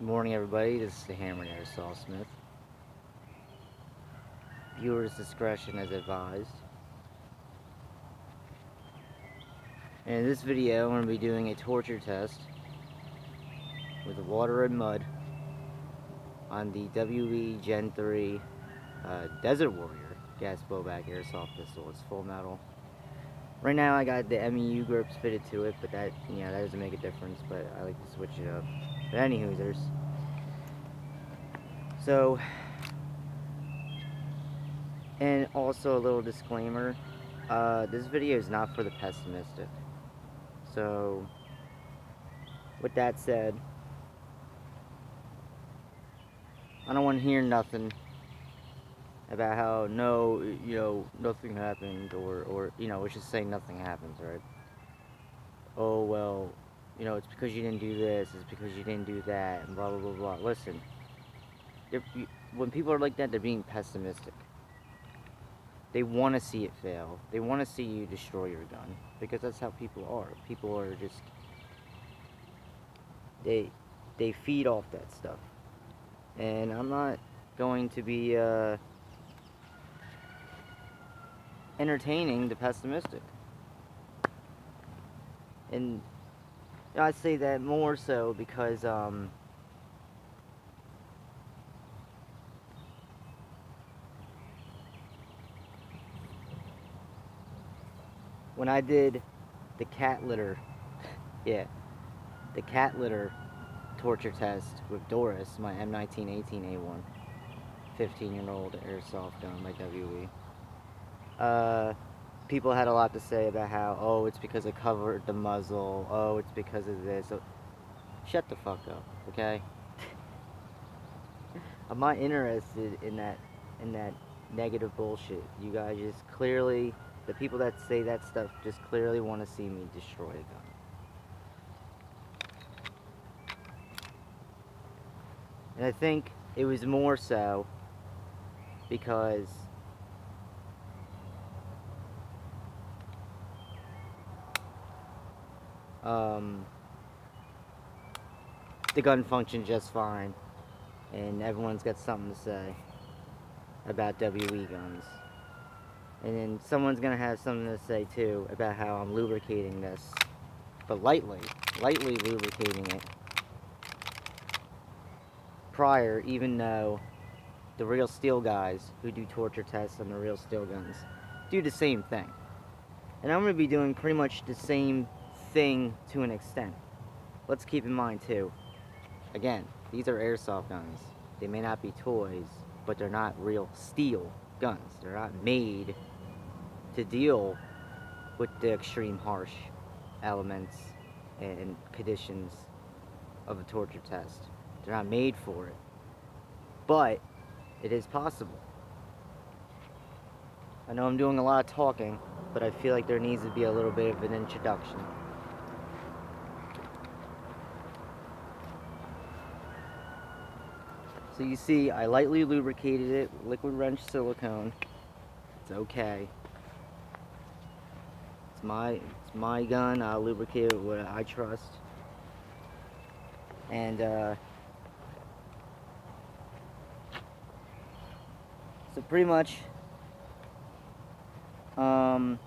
Good morning, everybody. This is the Hammer Airsoft Smith. Viewers' discretion is advised. And in this video, I'm going to be doing a torture test with water and mud on the WE Gen 3 Desert Warrior gas blowback airsoft pistol. It's full metal. Right now, I got the MEU grips fitted to it, but that doesn't make a difference. But I like to switch it up. But anywhoozers. So. And also a little disclaimer, this video is not for the pessimistic. So, with that said, I don't want to hear nothing about how, nothing happened, or let's just say nothing happens, right? Oh, well, it's because you didn't do this, it's because you didn't do that, and blah, blah, blah, blah. Listen, when people are like that, they're being pessimistic. They want to see it fail. They want to see you destroy your gun. Because that's how people are. People are just... They feed off that stuff. And I'm not going to be entertaining the pessimistic. And I say that more so because... when I did the cat litter, the cat litter torture test with Doris, my M1918A1, 15-year-old airsoft gun by WE, people had a lot to say about how, oh, it's because I covered the muzzle, oh, it's because of this. Oh, shut the fuck up, okay? I'm not interested in that negative bullshit. You guys just clearly... The people that say that stuff just clearly want to see me destroy a gun. And I think it was more so because the gun functioned just fine, and everyone's got something to say about WE guns. And then someone's gonna have something to say too about how I'm lubricating this, but lightly lubricating it prior, even though the real steel guys who do torture tests on the real steel guns do the same thing. And I'm gonna be doing pretty much the same thing to an extent. Let's keep in mind too, again, these are airsoft guns. They may not be toys, but they're not real steel guns. They're not made to deal with the extreme harsh elements and conditions of a torture test. They're not made for it. But it is possible. I know I'm doing a lot of talking, but I feel like there needs to be a little bit of an introduction. So you see, I lightly lubricated it with liquid wrench silicone. It's okay. It's my gun. I'll lubricate it with what I trust. And so pretty much now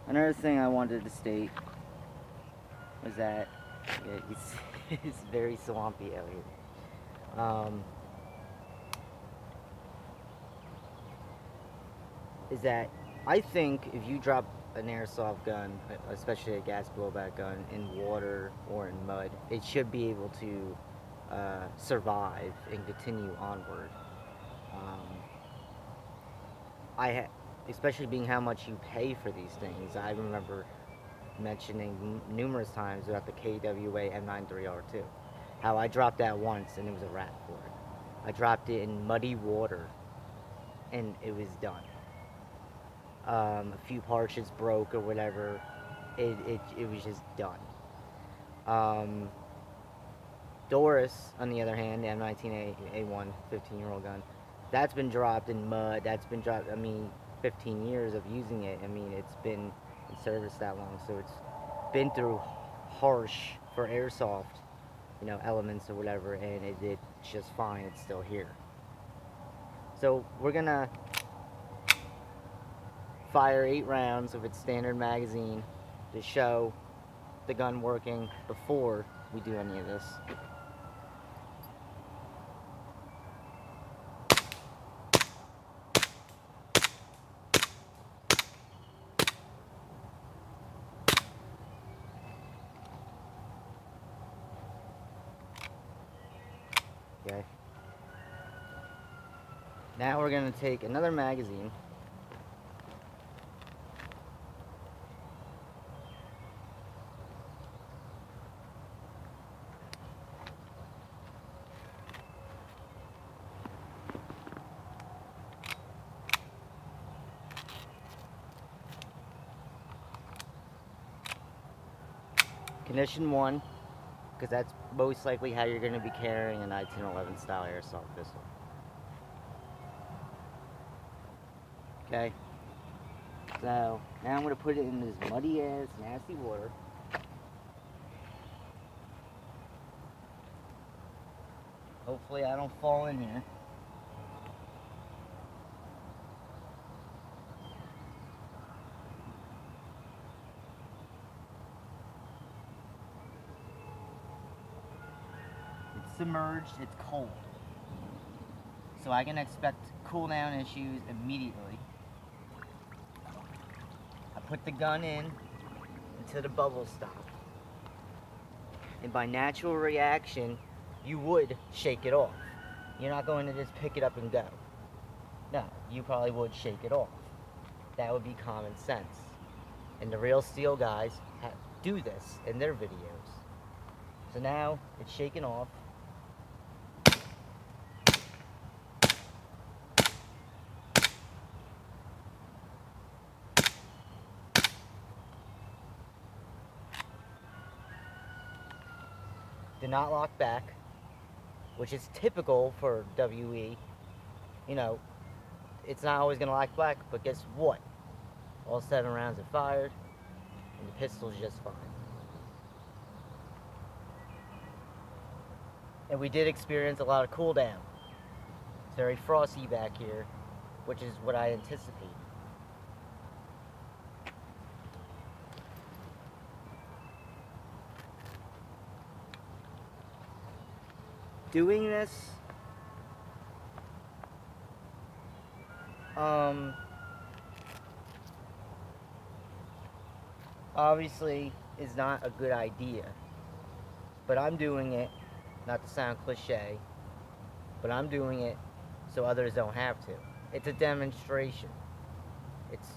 another thing I wanted to state was that it's very swampy out here. Is that I think if you drop an airsoft gun, especially a gas blowback gun, in water or in mud, it should be able to survive and continue onward. Especially being how much you pay for these things, I remember mentioning numerous times about the KWA M93R2. How I dropped that once and it was a wrap for it. I dropped it in muddy water and it was done. A few parts just broke or whatever. It was just done. Doris, on the other hand, the M19A1 15-year-old gun, that's been dropped in mud. That's been dropped, 15 years of using it. It's been in service that long, so it's been through harsh for airsoft, elements or whatever, and it did just fine. It's still here. So we're gonna fire 8 rounds of its standard magazine to show the gun working before we do any of this. Okay. Now we're going to take another magazine. Condition 1, because that's most likely how you're going to be carrying a 1911 style airsoft pistol. Okay. So now I'm going to put it in this muddy ass, nasty water. Hopefully I don't fall in here. It's submerged, it's cold. So I can expect cool down issues immediately. I put the gun in until the bubbles stop. And by natural reaction, you would shake it off. You're not going to just pick it up and go. No, you probably would shake it off. That would be common sense. And the Real Steel guys do this in their videos. So now it's shaken off. Did not lock back, which is typical for WE. It's not always going to lock back, but guess what? All 7 rounds are fired, and the pistol's just fine. And we did experience a lot of cooldown. It's very frosty back here, which is what I anticipated. Doing this, obviously is not a good idea, but I'm doing it, not to sound cliche, but I'm doing it so others don't have to. It's a demonstration. It's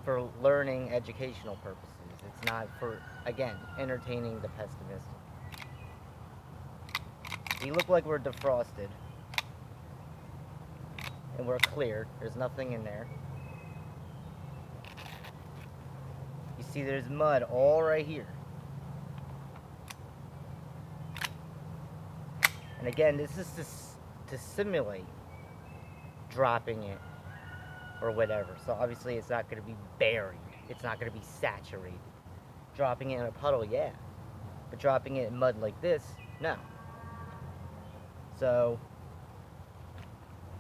for learning, educational purposes. It's not for, again, entertaining the pessimistic. We look like we're defrosted. And we're cleared. There's nothing in there. You see there's mud all right here. And again, this is to simulate dropping it or whatever. So obviously it's not going to be buried. It's not going to be saturated. Dropping it in a puddle, yeah. But dropping it in mud like this, no. So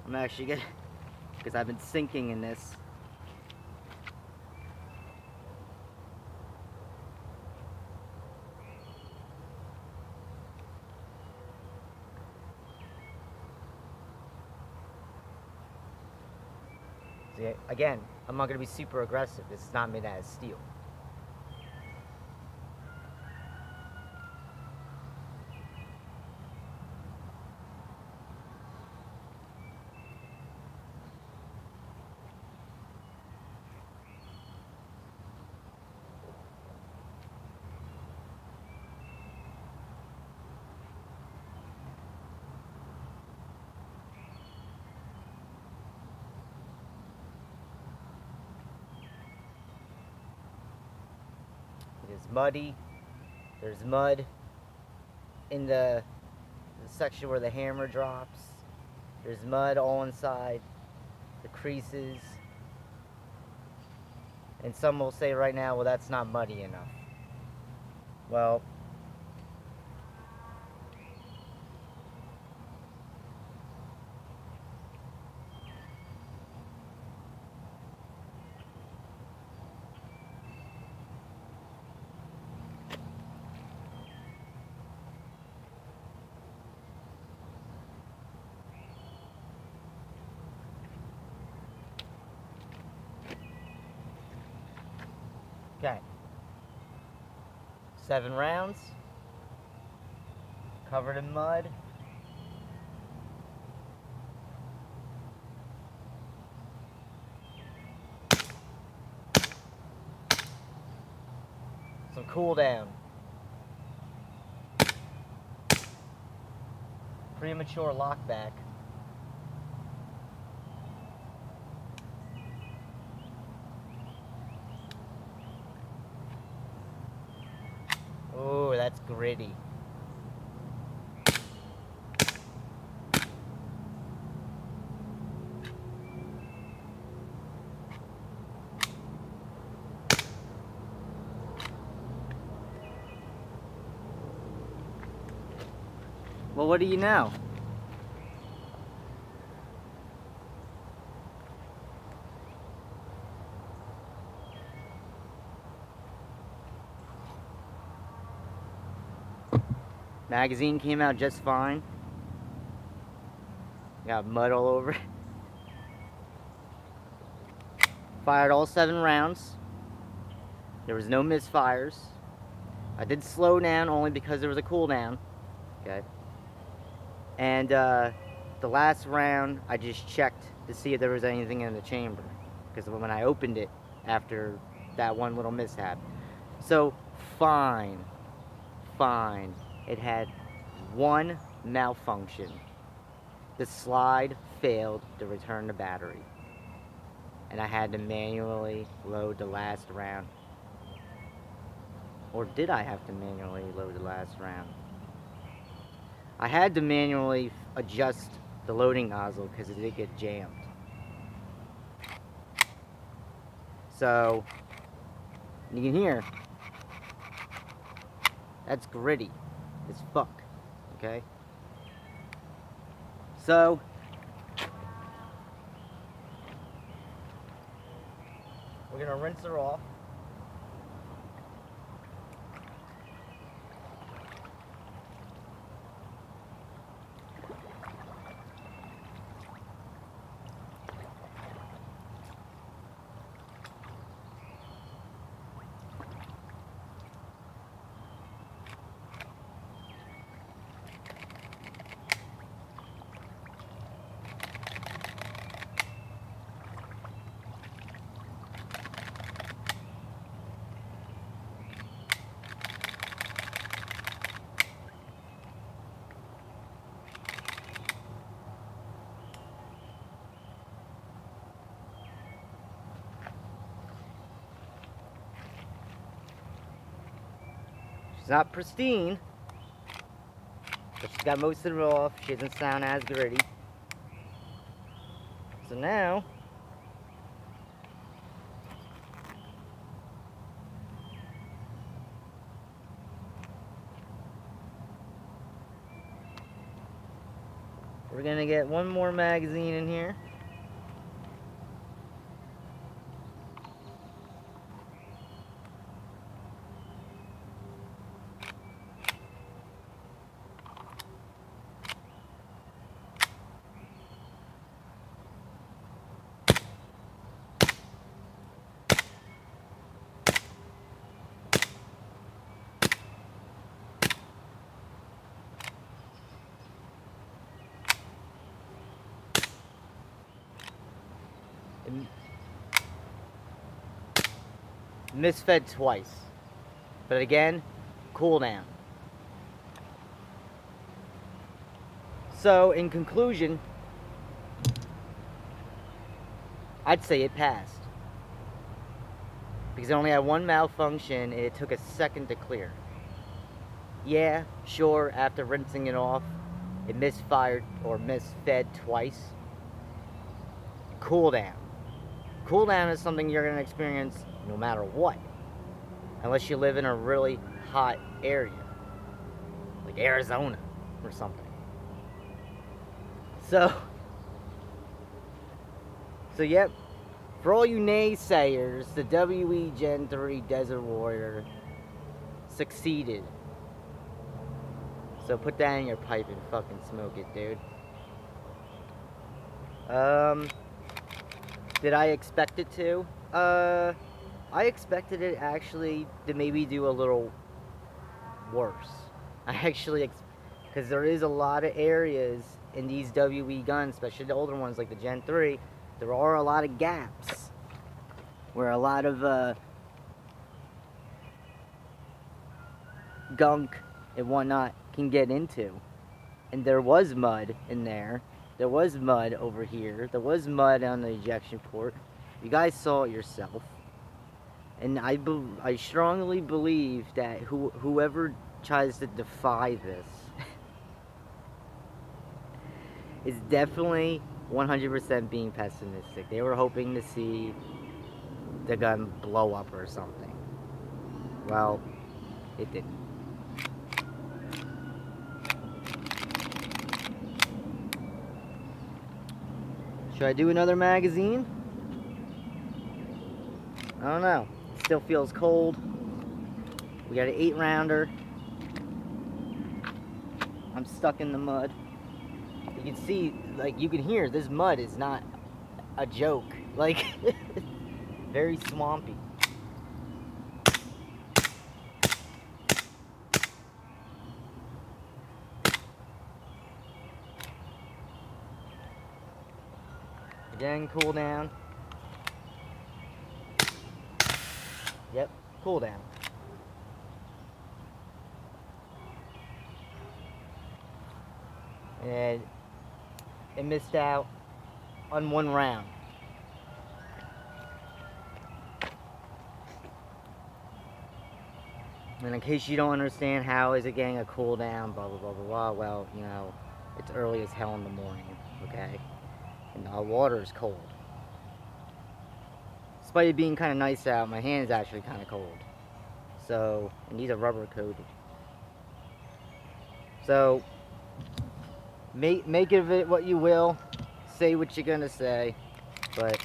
I'm actually gonna, because I've been sinking in this. See, again, I'm not gonna be super aggressive. This is not made out of steel. It is muddy. There's mud in the section where the hammer drops. There's mud all inside the creases. And some will say right now, well, that's not muddy enough. Well, 7 rounds. Covered in mud. Some cool down. Premature lockback. Oh, that's gritty. Well, what do you know? Magazine came out just fine. Got mud all over it. Fired all 7 rounds. There was no misfires. I did slow down only because there was a cooldown. Okay. And the last round, I just checked to see if there was anything in the chamber, because when I opened it after that one little mishap. So, fine. It had one malfunction. The slide failed to return the battery. And I had to manually load the last round. Or did I have to manually load the last round? I had to manually adjust the loading nozzle because it did get jammed. So, you can hear, that's gritty as fuck, okay? So, we're gonna rinse her off. She's not pristine, but she's got most of it off. She doesn't sound as gritty. So now, we're gonna get one more magazine in here. Misfed twice, but again, cooldown. So, in conclusion, I'd say it passed. Because it only had one malfunction and it took a second to clear. Yeah, sure, after rinsing it off, it misfired or misfed twice. Cooldown. Cooldown is something you're going to experience no matter what. Unless you live in a really hot area. Like Arizona or something. So yep. For all you naysayers, the WE Gen 3 Desert Warrior succeeded. So put that in your pipe and fucking smoke it, dude. Did I expect it to? I expected it actually to maybe do a little worse. I actually, because there is a lot of areas in these WE guns, especially the older ones like the Gen 3, there are a lot of gaps where a lot of gunk and whatnot can get into. And there was mud in there. There was mud over here. There was mud on the ejection port. You guys saw it yourself. And I strongly believe that whoever tries to defy this is definitely 100% being pessimistic. They were hoping to see the gun blow up or something. Well, it didn't. Should I do another magazine? I don't know. It still feels cold. We got an 8-rounder. I'm stuck in the mud. You can see, like, you can hear this mud is not a joke. Like, very swampy. Again, cool down. Yep, cool down. And it missed out on 1 round. And in case you don't understand how is it getting a cool down, blah, blah, blah, blah, blah, well, you know, it's early as hell in the morning, okay? And the water is cold. Despite it being kind of nice out, my hand is actually kind of cold. So, and these are rubber coated. So, make of it what you will. Say what you're gonna say. But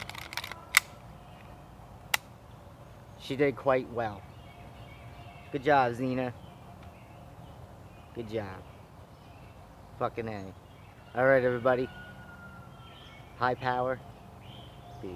she did quite well. Good job, Xena. Good job. Fucking A. Alright, everybody. High power. Peace.